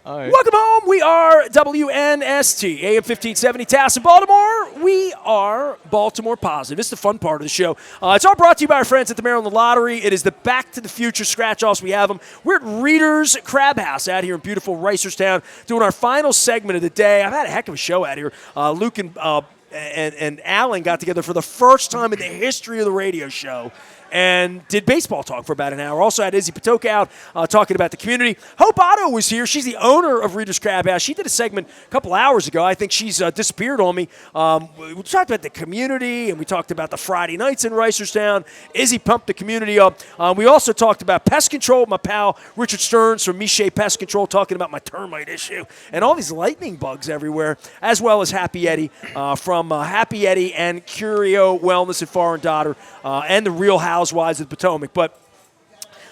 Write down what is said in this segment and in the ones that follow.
All right. Welcome home. We are WNST, AM 1570, Tass in Baltimore. We are Baltimore Positive. This is the fun part of the show. It's all brought to you by our friends at the Maryland Lottery. It is the Back to the Future scratch-offs. We have them. We're at Reter's Crab House out here in beautiful Reisterstown doing our final segment of the day. I've had a heck of a show out here. Luke and Alan got together for the first time in the history of the radio show and did baseball talk for about an hour. Also had Izzy Patoka out talking about the community. Hope Otto was here. She's the owner of Reter's Crab House. She did a segment a couple hours ago. I think she's disappeared on me. We talked about the community, and we talked about the Friday nights in Reisterstown. Izzy pumped the community up. We also talked about pest control with my pal Richard Stearns from Miche Pest Control, talking about my termite issue and all these lightning bugs everywhere, as well as Happy Eddie from Happy Eddie and Curio Wellness and Foreign Daughter and the Real Housewives of the Potomac. But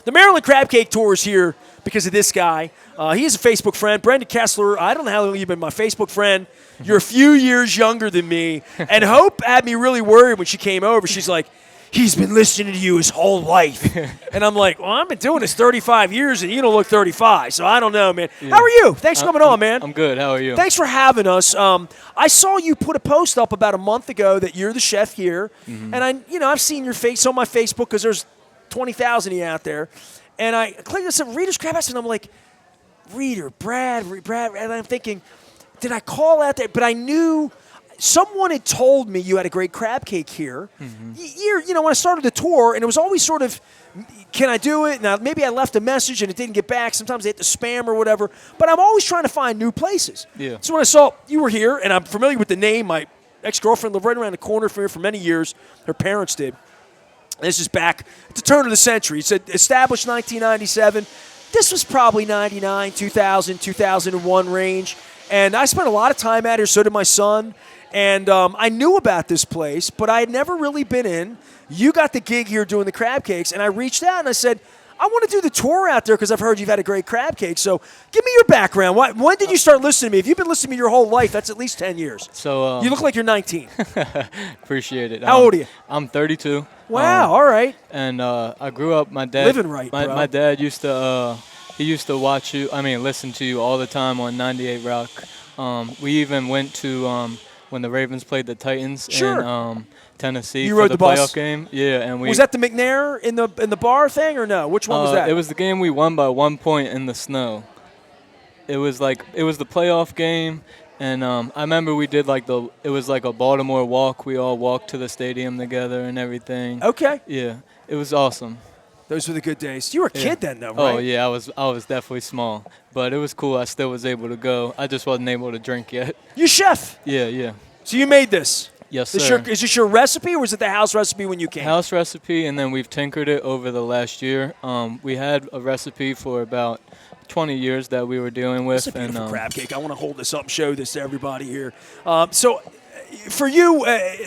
the Maryland Crab Cake Tour is here because of this guy. He is a Facebook friend, Brandon Kessler. I don't know how long you've been my Facebook friend. You're a few years younger than me. And Hope had me really worried when she came over. She's like, he's been listening to you his whole life. And I'm like, well, I've been doing this 35 years, and you don't look 35, so I don't know, man. Yeah. How are you? Thanks for coming on, man. I'm good. How are you? Thanks for having us. I saw you put a post up about a month ago that you're the chef here, and I've seen your face on my Facebook because there's 20,000 of you out there, and I clicked and said Reter's Crab House, and I'm like, Reter, Brad, and I'm thinking, did I call out there? But I knew someone had told me you had a great crab cake here. When I started the tour, and it was always sort of, can I do it? Now, maybe I left a message and it didn't get back. Sometimes they hit the spam or whatever. But I'm always trying to find new places. Yeah. So when I saw you were here, and I'm familiar with the name, my ex-girlfriend lived right around the corner from here for many years. Her parents did. This is back at the turn of the century. It said established 1997. This was probably 99, 2000, 2001 range. And I spent a lot of time out here, so did my son. And I knew about this place, but I had never really been in. You got the gig here doing the crab cakes, and I reached out and I said, I want to do the tour out there because I've heard you've had a great crab cake. So give me your background. When did you start listening to me? If you've been listening to me your whole life, that's at least 10 years. So you look like you're 19. Appreciate it. How old are you? I'm 32. Wow, all right. And I grew up, my dad. Living right, bro. My dad used to, listen to you all the time on 98 Rock. We even went to when the Ravens played the Titans in Tennessee for the playoff bus game. Yeah, and was that the McNair in the bar thing or no? Which one was that? It was the game we won by 1 point in the snow. It was the playoff game, and I remember we did it was like a Baltimore walk. We all walked to the stadium together and everything. Okay. Yeah, it was awesome. Those were the good days. You were a kid then, though, right? Oh yeah, I was definitely small, but it was cool. I still was able to go. I just wasn't able to drink yet. You chef. Yeah. So you made this. Yes, sir. Is this your recipe, or was it the house recipe when you came? House recipe, and then we've tinkered it over the last year. We had a recipe for about 20 years that we were dealing with. It's a beautiful crab cake. I want to hold this up and show this to everybody here. So for you,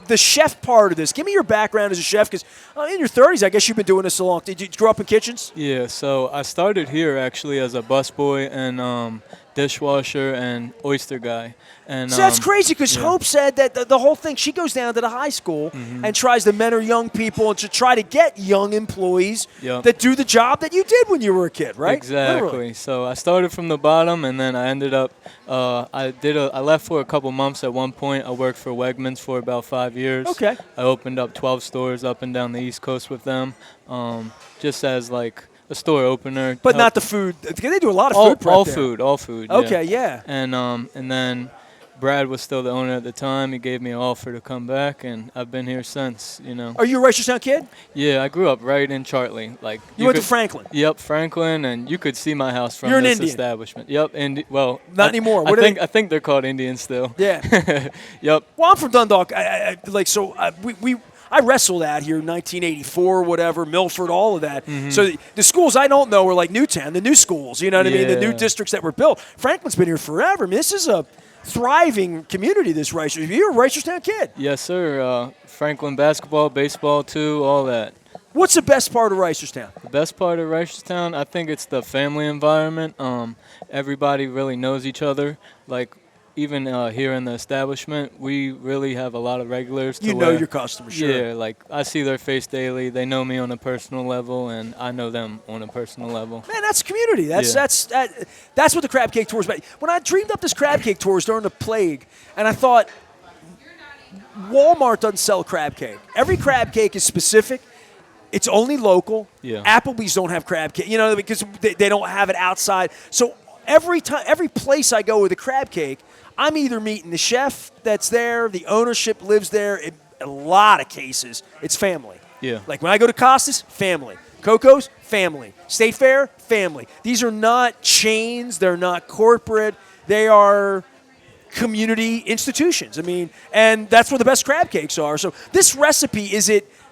the chef part of this, give me your background as a chef, because in your 30s, I guess you've been doing this so long. Did you grow up in kitchens? Yeah, so I started here actually as a busboy and dishwasher and oyster guy. And so that's crazy because Hope said that the whole thing, she goes down to the high school and tries to mentor young people and to try to get young employees that do the job that you did when you were a kid, right? Exactly. Literally. So I started from the bottom, and then I ended up, I left for a couple months at one point. I worked for Wegmans for about 5 years. Okay. I opened up 12 stores up and down the East Coast with them, just as like a store opener. But not the food. They do a lot of food prep there. All food. Okay, yeah. And then Brad was still the owner at the time. He gave me an offer to come back, and I've been here since, Are you a Reisterstown kid? Yeah, I grew up right in Chartley. You went to Franklin? Yep, Franklin, and you could see my house from You're this an Indian. establishment. Yep, not anymore. I think they're called Indians still. Yeah. Yep. Well, I'm from Dundalk. I wrestled out here in 1984, whatever, Milford, all of that. So the schools I don't know are like Newtown, the new schools, you know what I mean? The new districts that were built. Franklin's been here forever. I mean, this is a thriving community, this Reisterstown. You're a Reisterstown kid. Yes, sir. Franklin basketball, baseball, too, all that. What's the best part of Reisterstown? The best part of Reisterstown, I think it's the family environment. Everybody really knows each other. Like, even here in the establishment, we really have a lot of regulars. You know your customers, sure. Yeah, like I see their face daily. They know me on a personal level, and I know them on a personal level. Man, that's community. That's what the crab cake tour is about. When I dreamed up this crab cake tour, it was during the plague, and I thought, Walmart doesn't sell crab cake. Every crab cake is specific. It's only local. Yeah. Applebee's don't have crab cake, because they don't have it outside. So every place I go with a crab cake, I'm either meeting the chef that's there, the ownership lives there. In a lot of cases, it's family. Yeah. Like when I go to Costa's, family. Coco's, family. State Fair, family. These are not chains. They're not corporate. They are community institutions. I mean, and that's where the best crab cakes are. So this recipe,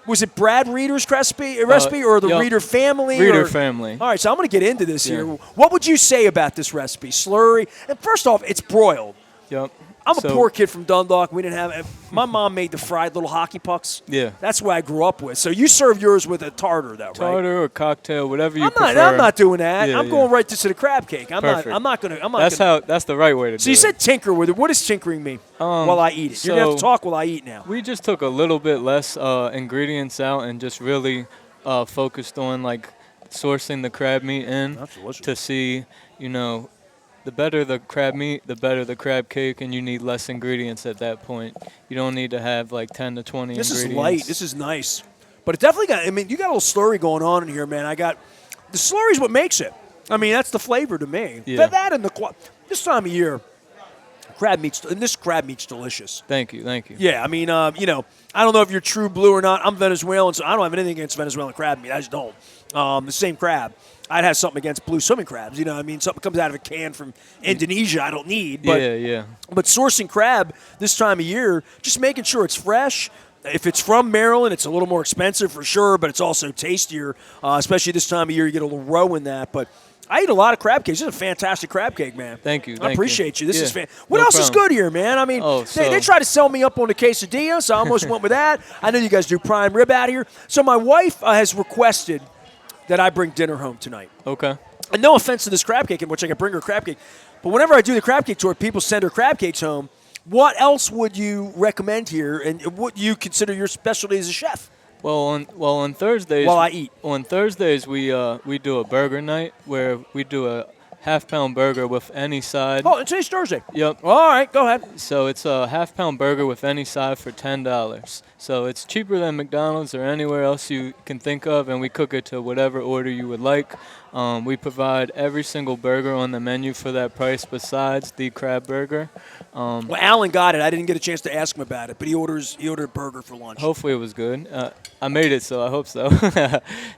was it Brad Reter's recipe or the Reter family? Reter family. All right, so I'm going to get into this here. What would you say about this recipe? Slurry. And first off, it's broiled. Yep. I'm a poor kid from Dundalk. We didn't have – my mom made the fried little hockey pucks. Yeah. That's what I grew up with. So you serve yours with a tartar, though, right? Tartar or cocktail, whatever you prefer. I'm not doing that. Yeah, I'm going right to the crab cake. Perfect. I'm not going to – That's the right way to do it. So you said tinker with it. What does tinkering mean while I eat it? You're going to have to talk while I eat now. We just took a little bit less ingredients out and just really focused on, like, sourcing the crab meat in to see, the better the crab meat, the better the crab cake, and you need less ingredients at that point. You don't need to have like 10 to 20 ingredients. This is light. This is nice. But it definitely you got a little slurry going on in here, man. The slurry is what makes it. I mean, that's the flavor to me. Yeah. That and this time of year, this crab meat's delicious. Thank you. Yeah, I mean, I don't know if you're true blue or not. I'm Venezuelan, so I don't have anything against Venezuelan crab meat. I just don't. The same crab. I'd have something against blue swimming crabs. Something comes out of a can from Indonesia I don't need. But, yeah. But sourcing crab this time of year, just making sure it's fresh. If it's from Maryland, it's a little more expensive for sure, but it's also tastier, especially this time of year. You get a little roe in that. But I eat a lot of crab cakes. This is a fantastic crab cake, man. Thank you. I appreciate you. This is What else is good here, man? I mean, they tried to sell me up on the quesadilla, so I almost went with that. I know you guys do prime rib out here. So my wife has requested that I bring dinner home tonight. Okay. And no offense to this crab cake, in which I can bring her crab cake, but whenever I do the crab cake tour, people send her crab cakes home. What else would you recommend here, and what you consider your specialty as a chef? Well, on Thursdays, while I eat, on Thursdays we do a burger night where we do a half-pound burger with any side. Oh, and today's Thursday. Yep. All right, go ahead. So it's a half-pound burger with any side for $10. So it's cheaper than McDonald's or anywhere else you can think of, and we cook it to whatever order you would like. We provide every single burger on the menu for that price besides the crab burger. Well, Alan got it. I didn't get a chance to ask him about it, but he ordered a burger for lunch. Hopefully it was good. I made it, so I hope so.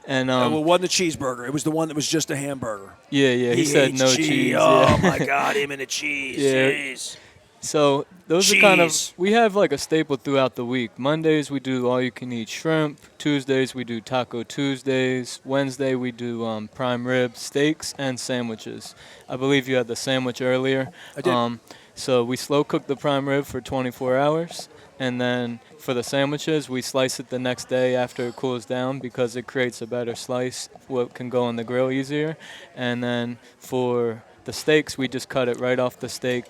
And well, it wasn't a cheeseburger. It was the one that was just a hamburger. Yeah. He said no cheese. Oh, my God, him and the cheese. Yeah. Jeez. So those are kind of, we have like a staple throughout the week. Mondays we do all-you-can-eat shrimp. Tuesdays we do Taco Tuesdays. Wednesday we do prime rib steaks and sandwiches. I believe you had the sandwich earlier. I did. So we slow cook the prime rib for 24 hours. And then for the sandwiches, we slice it the next day after it cools down because it creates a better slice, what can go on the grill easier. And then for the steaks, we just cut it right off the steak,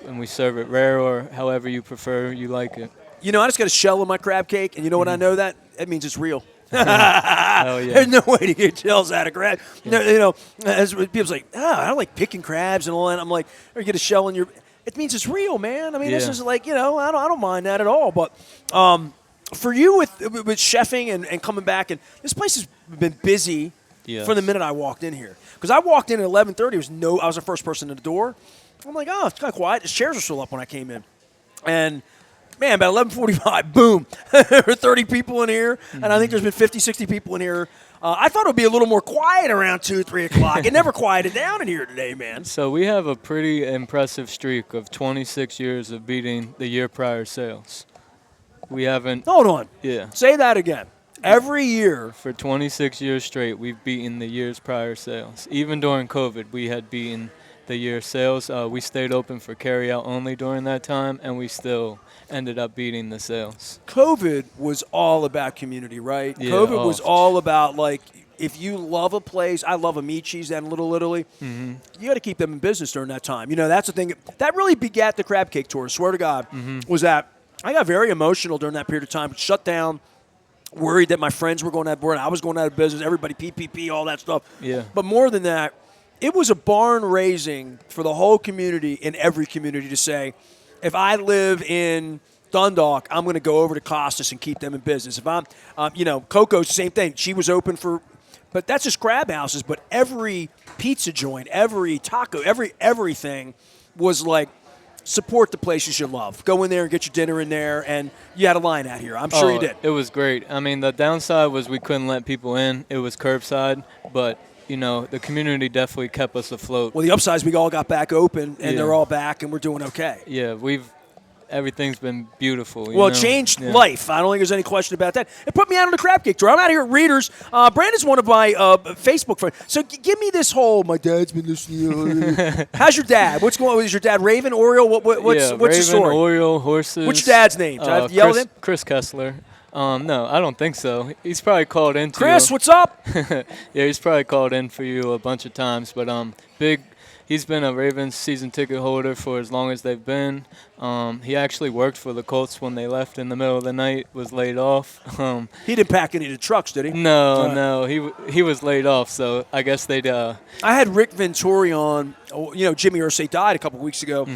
and we serve it rare or however you prefer, you like it. I just got a shell in my crab cake, and you know what I know that? That means it's real. Hell yeah. There's no way to get shells out of crab. Yeah. As people's like, I don't like picking crabs and all that. I'm like, or you get a shell in your – it means it's real, man. I mean, This is like, I don't mind that at all. But for you with chefing and coming back, and this place has been busy from the minute I walked in here. Because I walked in at 11:30. I was the first person in the door. I'm like, it's kind of quiet. The chairs were still up when I came in. And, man, about 11:45, boom. There were 30 people in here, and I think there's been 50, 60 people in here. I thought it would be a little more quiet around 2, 3 o'clock. It never quieted down in here today, man. So we have a pretty impressive streak of 26 years of beating the year prior sales. We haven't – Hold on. Yeah. Say that again. Every year. For 26 years straight, we've beaten the year's prior sales. Even during COVID, we had beaten the year sales. We stayed open for carry-out only during that time, and we still ended up beating the sales. COVID was all about community, right? Yeah, COVID was all about, like, if you love a place, I love Amici's and Little Italy, you got to keep them in business during that time. You know, that's the thing. That really begat the crab cake tour, swear to God, was that I got very emotional during that period of time. Shut down, worried that my friends were going out of work, I was going out of business, everybody PPP, all that stuff. Yeah. But more than that, it was a barn raising for the whole community, in every community, to say, if I live in Dundalk, I'm going to go over to Costas and keep them in business. If I'm, Coco's, same thing. She was open for, but that's just crab houses. But every pizza joint, every taco, everything was like, support the places you love. Go in there and get your dinner in there, and you had a line out here. I'm sure you did. It was great. I mean, the downside was we couldn't let people in. It was curbside, but the community definitely kept us afloat. Well, the upside is we all got back open, and they're all back, and we're doing okay. Yeah, everything's been beautiful. Well, it changed life. I don't think there's any question about that. It put me out on the crab cake tour. I'm out here at Reter's. Brandon's one of my Facebook friends. So give me this whole, my dad's been listening. How's your dad? What's going on? Is your dad Raven, Oriole? What's the story? Raven, Oriole, horses. What's your dad's name? Do I have to yell at him? Chris Kessler. No, I don't think so. He's probably called in to Chris, what's up? Yeah, he's probably called in for you a bunch of times. But he's been a Ravens season ticket holder for as long as they've been. He actually worked for the Colts when they left in the middle of the night, was laid off. He didn't pack any of the trucks, did he? No. He was laid off, so I guess they'd I had Rick Venturi on. Jimmy Irsay died a couple weeks ago.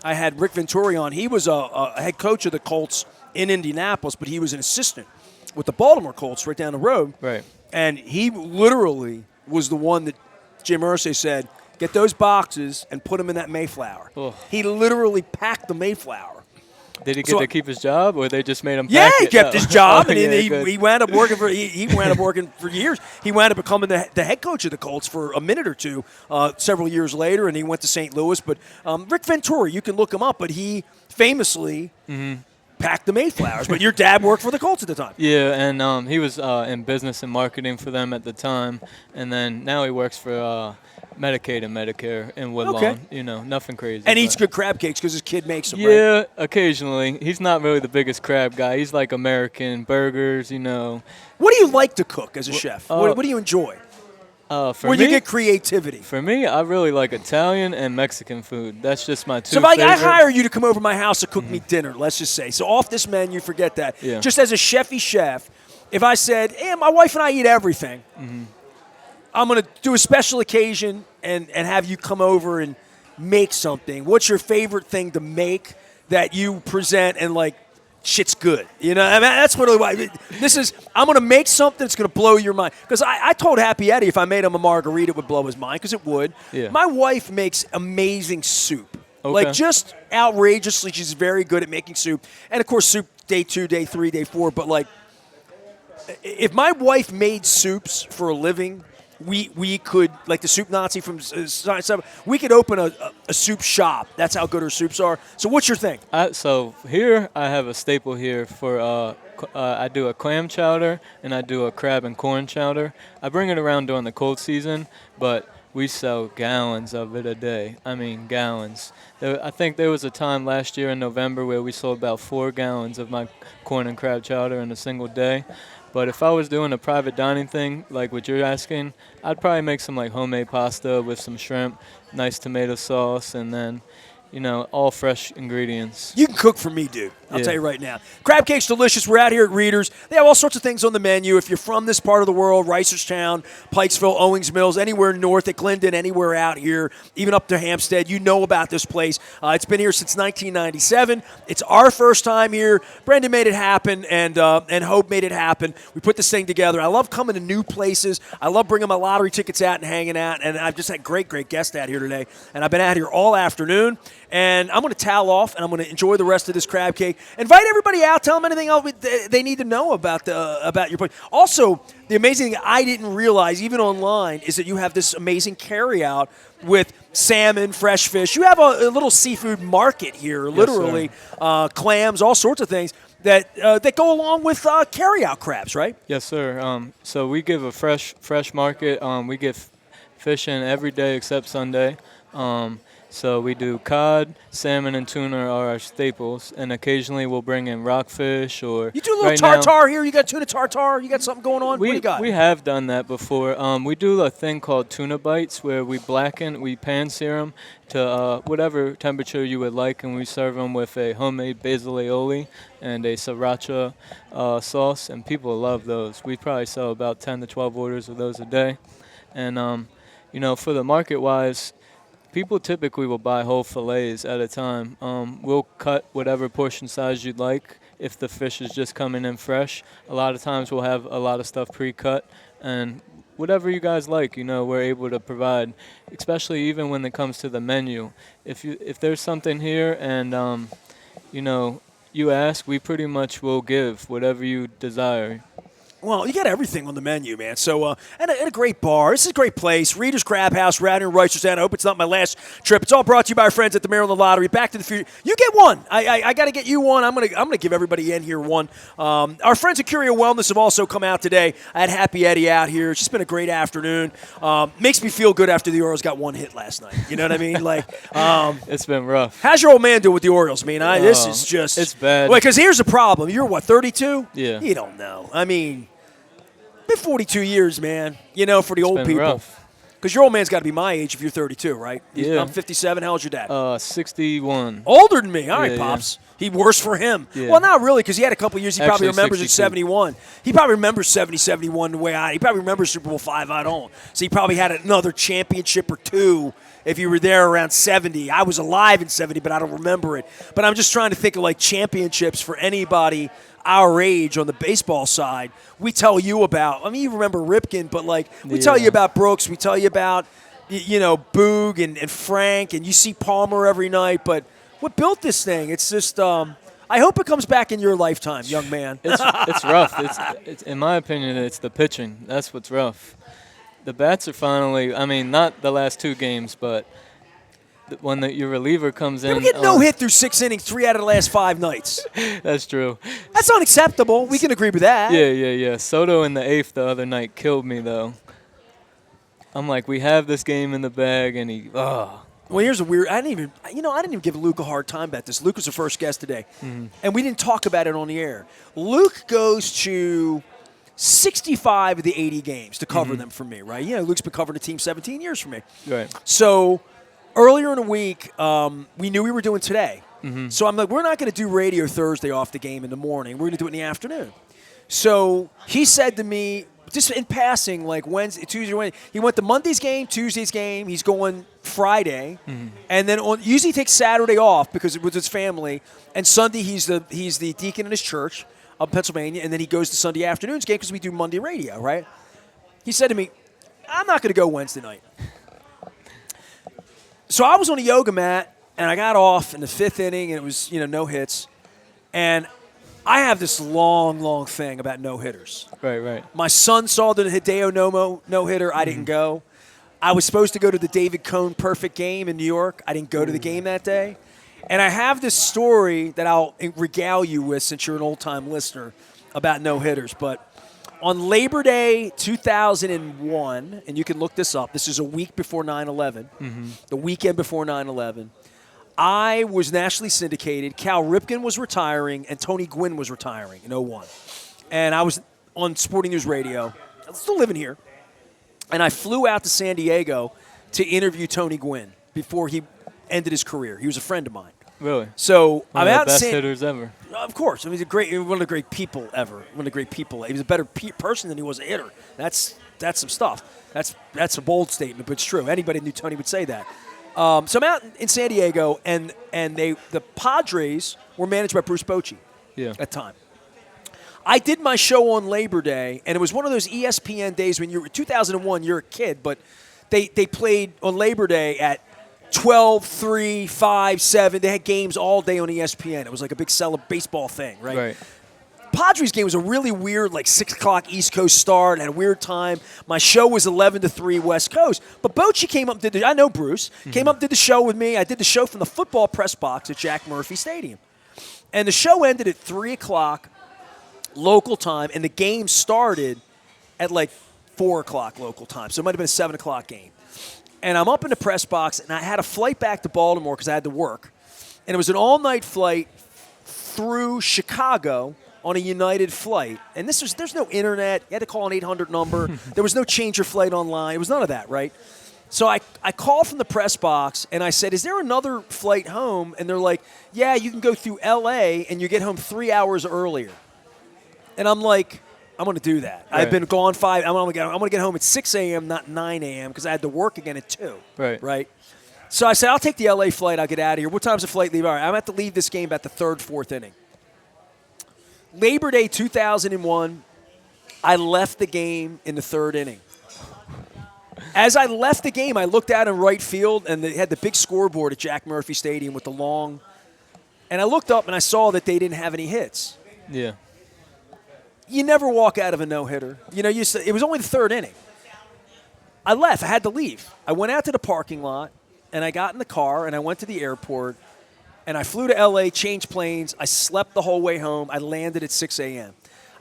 I had Rick Venturi on. He was a head coach of the Colts in Indianapolis, but he was an assistant with the Baltimore Colts right down the road. Right. And he literally was the one that Jim Irsay said, get those boxes and put them in that Mayflower. Oh. He literally packed the Mayflower. Did he get to keep his job, or they just made him? Yeah, pack he kept his job, and he wound up working for. He wound up working for years. He wound up becoming the head coach of the Colts for a minute or two, several years later, and he went to St. Louis. But Rick Venturi, you can look him up, but he famously packed the Mayflowers. But your dad worked for the Colts at the time. Yeah, and he was in business and marketing for them at the time, and then now he works for Medicaid and Medicare in Woodlawn. Okay. Nothing crazy. And eats good crab cakes because his kid makes them, yeah, right? Occasionally. He's not really the biggest crab guy. He's like American burgers, What do you like to cook as a chef? What do you enjoy? For Where me, you get creativity? For me, I really like Italian and Mexican food. That's just my two So if I favorite. hire you to come over to my house to cook me dinner, let's just say. So off this menu, forget that. Yeah. Just as a chefy chef, if I said, hey, my wife and I eat everything, I'm going to do a special occasion and have you come over and make something. What's your favorite thing to make that you present and, like, shit's good? That's what this is. I'm going to make something that's going to blow your mind. Because I told Happy Eddie if I made him a margarita, it would blow his mind, because it would. Yeah. My wife makes amazing soup. Okay. Like, just outrageously, she's very good at making soup. And, of course, soup day 2, day 3, day 4. But, like, if my wife made soups for a living, we could, like the Soup Nazi from Science 7, we could open a soup shop. That's how good her soups are. So what's your thing? So here I have a staple here for I do a clam chowder and I do a crab and corn chowder. I bring it around during the cold season, but we sell gallons of it a day. I mean, gallons. I think there was a time last year in November where we sold about 4 gallons of my corn and crab chowder in a single day. But if I was doing a private dining thing, like what you're asking, I'd probably make some like homemade pasta with some shrimp, nice tomato sauce, and then, all fresh ingredients. You can cook for me, dude. I'll tell you right now. Crab cake's delicious. We're out here at Reter's. They have all sorts of things on the menu. If you're from this part of the world, Reisterstown, Pikesville, Owings Mills, anywhere north at Glendon, anywhere out here, even up to Hampstead, you know about this place. It's been here since 1997. It's our first time here. Brandon made it happen, and Hope made it happen. We put this thing together. I love coming to new places. I love bringing my lottery tickets out and hanging out, and I've just had great guests out here today. And I've been out here all afternoon. And I'm going to towel off, and I'm going to enjoy the rest of this crab cake. Invite everybody out. Tell them anything else they need to know about your place. Also, the amazing thing I didn't realize, even online, is that you have this amazing carryout with salmon, fresh fish. You have a little seafood market here, literally, clams, all sorts of things that go along with carryout crabs, right? Yes, sir. So we give a fresh market. We get fish in every day except Sunday. So we do cod, salmon, and tuna are our staples, and occasionally we'll bring in rockfish or. You do a little right now- tartar here. You got tuna tartar. You got something going on. What do you got? We have done that before. We do a thing called tuna bites where we pan sear them to whatever temperature you would like, and we serve them with a homemade basil aioli and a sriracha sauce, and people love those. We probably sell about 10 to 12 orders of those a day. And, for the market-wise, people typically will buy whole fillets at a time. We'll cut whatever portion size you'd like if the fish is just coming in fresh. A lot of times we'll have a lot of stuff pre-cut, and whatever you guys like, we're able to provide, especially even when it comes to the menu. If there's something here and, you ask, we pretty much will give whatever you desire. Well, you got everything on the menu, man. So, and a great bar. This is a great place. Reter's Crab House, right in Reisterstown. I hope it's not my last trip. It's all brought to you by our friends at the Maryland Lottery. Back to the Future. You get one. I got to get you one. I'm gonna give everybody in here one. Our friends at Curio Wellness have also come out today. I had Happy Eddie out here. It's just been a great afternoon. Makes me feel good after the Orioles got one hit last night. You know what I mean? It's been rough. How's your old man doing with the Orioles? This is just it's bad. Wait, because here's the problem. You're what, 32? Yeah. You don't know. Been 42 years, man, for the old been people. rough. Because your old man's got to be my age if you're 32, right? Yeah. I'm 57. How old's your dad? 61. Older than me. All right, Yeah, Pops. He worse for him. Yeah. Well, not really, because he had a couple years. He probably Actually, remembers 62. in 71. He probably remembers 70, 71 the way he probably remembers Super Bowl 5. I don't. So he probably had another championship or two if you were there around 70. I was alive in 70, but I don't remember it. But I'm just trying to think of, championships for anybody our age on the baseball side. We tell you about, you remember Ripken, but, we tell you about Brooks. We tell you about, Boog and Frank, and you see Palmer every night. But what built this thing? It's just, I hope it comes back in your lifetime, young man. It's rough. It's in my opinion, it's the pitching. That's what's rough. The bats are finally, not the last two games, but when your reliever comes in. We get no hit through 6 innings 3 out of the last 5 nights. That's true. That's unacceptable. We can agree with that. Yeah. Soto in the 8th the other night killed me, though. I'm like, we have this game in the bag, and he. Well, here's a weird. I didn't even give Luke a hard time about this. Luke was the first guest today, and we didn't talk about it on the air. Luke goes to 65 of the 80 games to cover them for me, right? Luke's been covering the team 17 years for me. Right. So earlier in the week, we knew we were doing today. So I'm like, we're not going to do radio Thursday off the game in the morning. We're going to do it in the afternoon. So he said to me, just in passing, Wednesday, Tuesday, Wednesday, he went to Monday's game, Tuesday's game. He's going Friday, and then usually he takes Saturday off because it was his family. And Sunday he's the deacon in his church up in Pennsylvania, and then he goes to Sunday afternoon's game because we do Monday radio, right? He said to me, I'm not going to go Wednesday night. So I was on a yoga mat, and I got off in the 5th inning, and it was, no hits. And I have this long thing about no-hitters. Right. My son saw the Hideo Nomo no-hitter. I didn't go. I was supposed to go to the David Cohn perfect game in New York. I didn't go to the game that day. And I have this story that I'll regale you with since you're an old-time listener about no-hitters. But on Labor Day 2001, and you can look this up, this is a week before 9/11, the weekend before 9/11, I was nationally syndicated. Cal Ripken was retiring, and Tony Gwynn was retiring in 01. And I was on Sporting News Radio. I'm still living here. And I flew out to San Diego to interview Tony Gwynn before he ended his career. He was a friend of mine. Really? So One I'm of out the best in San hitters ever. Of course. He's one of the great people ever. One of the great people. He was a better person than he was a hitter. That's some stuff. That's a bold statement, but it's true. Anybody who knew Tony would say that. So I'm out in San Diego, and the Padres were managed by Bruce Bochy at the time. I did my show on Labor Day, and it was one of those ESPN days when 2001, you're a kid, but they played on Labor Day at 12, 3, 5, 7. They had games all day on ESPN. It was like a big baseball thing, right? Padres game was a really weird, 6 o'clock East Coast start, and a weird time. My show was 11 to 3 West Coast. But Bochy came up, I know Bruce, came up, did the show with me. I did the show from the football press box at Jack Murphy Stadium. And the show ended at 3 o'clock local time, and the game started at 4 o'clock local time. So it might have been a 7 o'clock game. And I'm up in the press box, and I had a flight back to Baltimore because I had to work. And it was an all-night flight through Chicago on a United flight. And there's no internet. You had to call an 800 number. There was no change your flight online. It was none of that, right? So I called from the press box, and I said, is there another flight home? And they're like, yeah, you can go through L.A., and you get home 3 hours earlier. And I'm like, I'm going to do that. Right. I've been gone 5. I'm going to get home at 6 a.m., not 9 a.m., because I had to work again at 2. Right. So I said, I'll take the L.A. flight. I'll get out of here. What time's the flight leave? All right, I'm going to have to leave this game about the 3rd, 4th inning. Labor Day 2001, I left the game in the 3rd inning. As I left the game, I looked out in right field, and they had the big scoreboard at Jack Murphy Stadium with the long. And I looked up, and I saw that they didn't have any hits. Yeah. You never walk out of a no-hitter. You know, it was only the 3rd inning. I left. I had to leave. I went out to the parking lot, and I got in the car, and I went to the airport, and I flew to L.A., changed planes. I slept the whole way home. I landed at 6 a.m.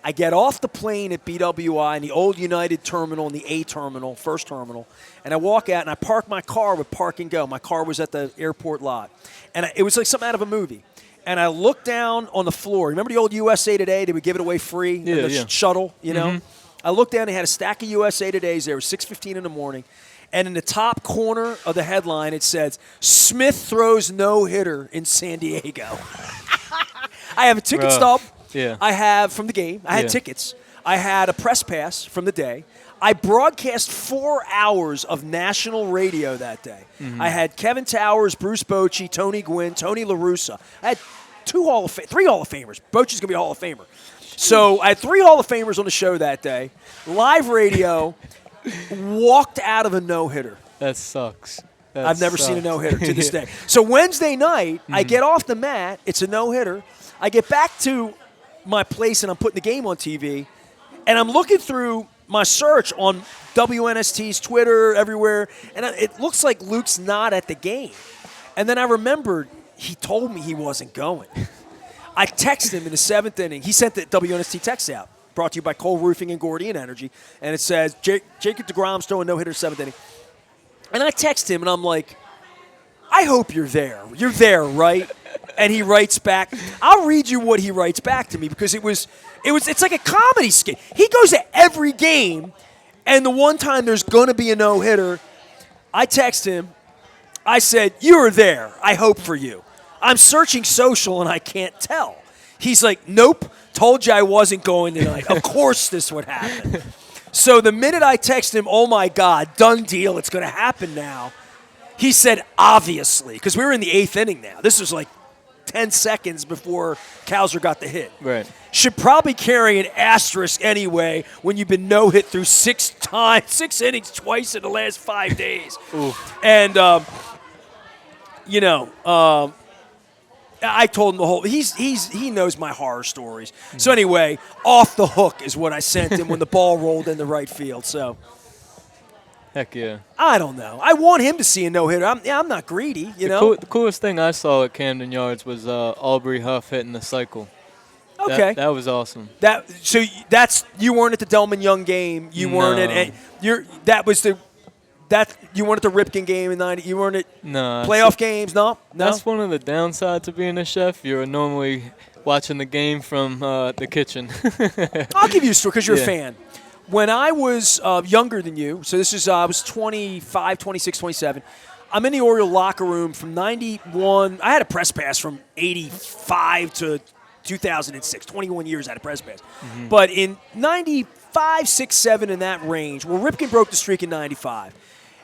I get off the plane at BWI in the old United terminal, in the A terminal, first terminal, and I walk out, and I park my car with Park and Go. My car was at the airport lot. And it was like something out of a movie. And I looked down on the floor. Remember the old USA Today? They would give it away free in the shuttle, you know? Mm-hmm. I looked down. They had a stack of USA Todays there. It was 6:15 in the morning. And in the top corner of the headline, it says, Smith throws no-hitter in San Diego. I have a ticket stub. Yeah. I have from the game. I had tickets. I had a press pass from the day. I broadcast 4 hours of national radio that day. Mm-hmm. I had Kevin Towers, Bruce Bochy, Tony Gwynn, Tony La Russa. I had 3 Hall of Famers. Bochy's going to be a Hall of Famer. So I had 3 Hall of Famers on the show that day. Live radio, walked out of a no-hitter. That sucks. I've never seen a no-hitter to this day. So Wednesday night, I get off the mat. It's a no-hitter. I get back to my place, and I'm putting the game on TV, and I'm looking through my search on WNST's Twitter, everywhere, and it looks like Luke's not at the game. And then I remembered he told me he wasn't going. I texted him in the 7th inning. He sent the WNST text out, brought to you by Cole Roofing and Gordian Energy, and it says, Jacob deGrom's throwing no-hitter 7th inning. And I text him, and I'm like, I hope you're there. You're there, right? And he writes back. I'll read you what he writes back to me because it's like a comedy skit. He goes to every game, and the one time there's going to be a no-hitter, I text him. I said, you're there. I hope for you. I'm searching social, and I can't tell. He's like, nope, told you I wasn't going tonight. Of course this would happen. So the minute I text him, oh, my God, done deal, it's going to happen now, he said, obviously, because we were in the 8th inning now. This was like 10 seconds before Cowser got the hit. Right. Should probably carry an asterisk anyway when you've been no-hit through 6 innings twice in the last 5 days. Oof. And, I told him the whole. He knows my horror stories. Mm-hmm. So anyway, off the hook is what I sent him when the ball rolled in the right field. So. Heck yeah. I don't know. I want him to see a no-hitter. I'm not greedy, you know. The coolest thing I saw at Camden Yards was Aubrey Huff hitting the cycle. Okay. That was awesome. You weren't at the Delman Young game. You weren't at you weren't at the Ripken game in '90. You weren't at playoff games. No. That's one of the downsides of being a chef. You're normally watching the game from the kitchen. I'll give you a story because you're a fan. When I was younger than you, so this is I was 25, 26, 27, I'm in the Oriole locker room from 91. I had a press pass from 85 to 2006, 21 years I had a press pass. Mm-hmm. But in 95, 6, 7, in that range, Ripken broke the streak in 95.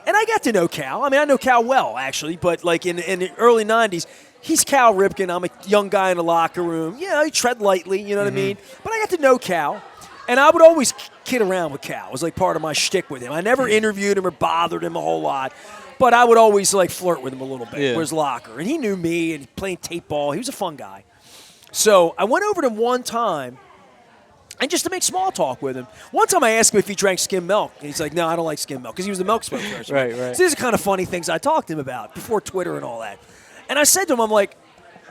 And I got to know Cal. I mean, I know Cal well, actually, but like in the early 90s, he's Cal Ripken. I'm a young guy in the locker room. You tread lightly, you know what I mean? But I got to know Cal. And I would always kid around with Cal. It was like part of my shtick with him. I never interviewed him or bothered him a whole lot. But I would always like flirt with him a little bit with his locker. And he knew me and playing tape ball. He was a fun guy. So I went over to him one time and just to make small talk with him. One time I asked him if he drank skim milk. And he's like, no, I don't like skim milk because he was the milk spokesperson. Right. So these are kind of funny things I talked to him about before Twitter and all that. And I said to him, I'm like,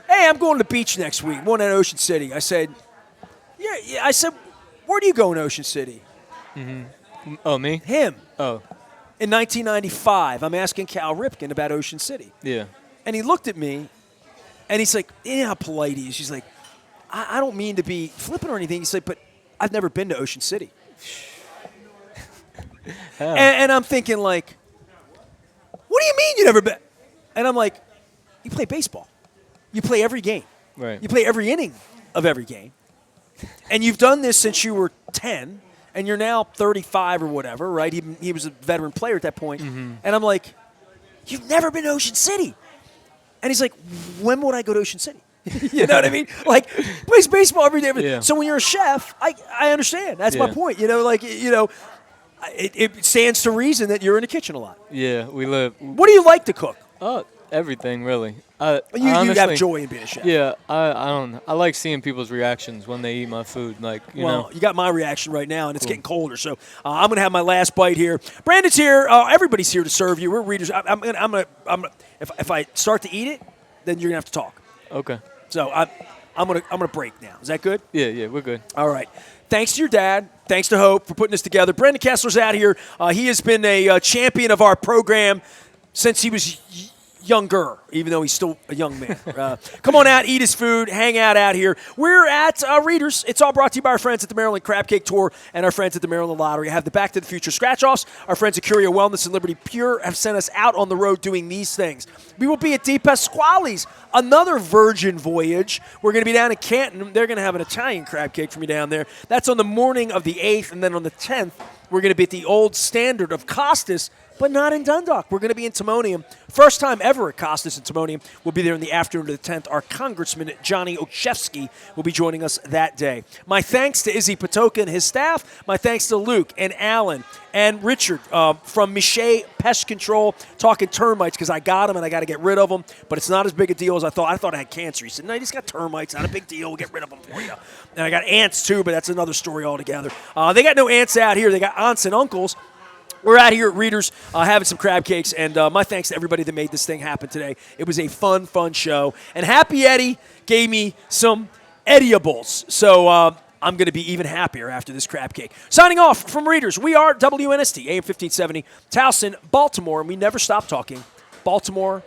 hey, I'm going to the beach next week. I'm going to Ocean City. I said, yeah. I said, where do you go in Ocean City? Mm-hmm. Oh, me? Him. Oh. in 1995, I'm asking Cal Ripken about Ocean City. Yeah. And he looked at me, and he's like, you know how polite he is. He's like, I don't mean to be flippant or anything. He's like, but I've never been to Ocean City. And I'm thinking, like, what do you mean you never been? And I'm like, you play baseball. You play every game. Right. You play every inning of every game. And you've done this since you were 10, and you're now 35 or whatever, right? He was a veteran player at that point. And I'm like, you've never been to Ocean City. And he's like, when would I go to Ocean City? You know what I mean? Like, plays baseball every day. Yeah. So when you're a chef, I understand. That's my point. You know, like, you know, it stands to reason that you're in the kitchen a lot. Yeah, we live. What do you like to cook? Everything, really. You honestly, have joy in being a chef. Yeah, I don't. I like seeing people's reactions when they eat my food. Like, you know. You got my reaction right now, and it's getting colder. So I'm going to have my last bite here. Brandon's here. Everybody's here to serve you. We're readers. I'm gonna. If I start to eat it, then you're gonna have to talk. Okay. So I'm gonna break now. Is that good? Yeah, we're good. All right. Thanks to your dad. Thanks to Hope for putting this together. Brandon Kessler's out here. He has been a champion of our program since he was younger, even though he's still a young man. Come on out, eat his food, hang out here. We're at Reter's. It's all brought to you by our friends at the Maryland Crab Cake Tour and our friends at the Maryland Lottery. I have the Back to the Future scratch-offs. Our friends at Curio Wellness and Liberty Pure have sent us out on the road doing these things. We will be at Di Pasquale's, another Virgin Voyage. We're going to be down in Canton. They're going to have an Italian crab cake for me down there. That's on the morning of the 8th, and then on the 10th, we're going to be at the Old Standard of Costas, but not in Dundalk. We're going to be in Timonium. First time ever at Costas in Timonium. We'll be there in the afternoon of the 10th. Our Congressman, Johnny Olszewski, will be joining us that day. My thanks to Izzy Patoka and his staff. My thanks to Luke and Alan and Richard from Miche Pest Control, talking termites because I got them and I got to get rid of them, but it's not as big a deal as I thought. I thought I had cancer. He said, no, you just got termites. Not a big deal. We'll get rid of them for you. And I got ants too, but that's another story altogether. They got no ants out here. They got aunts and uncles. We're out here at Reter's having some crab cakes, and my thanks to everybody that made this thing happen today. It was a fun show. And Happy Eddie gave me some Ediables, so I'm going to be even happier after this crab cake. Signing off from Reter's, we are WNST, AM 1570, Towson, Baltimore, and we never stop talking Baltimore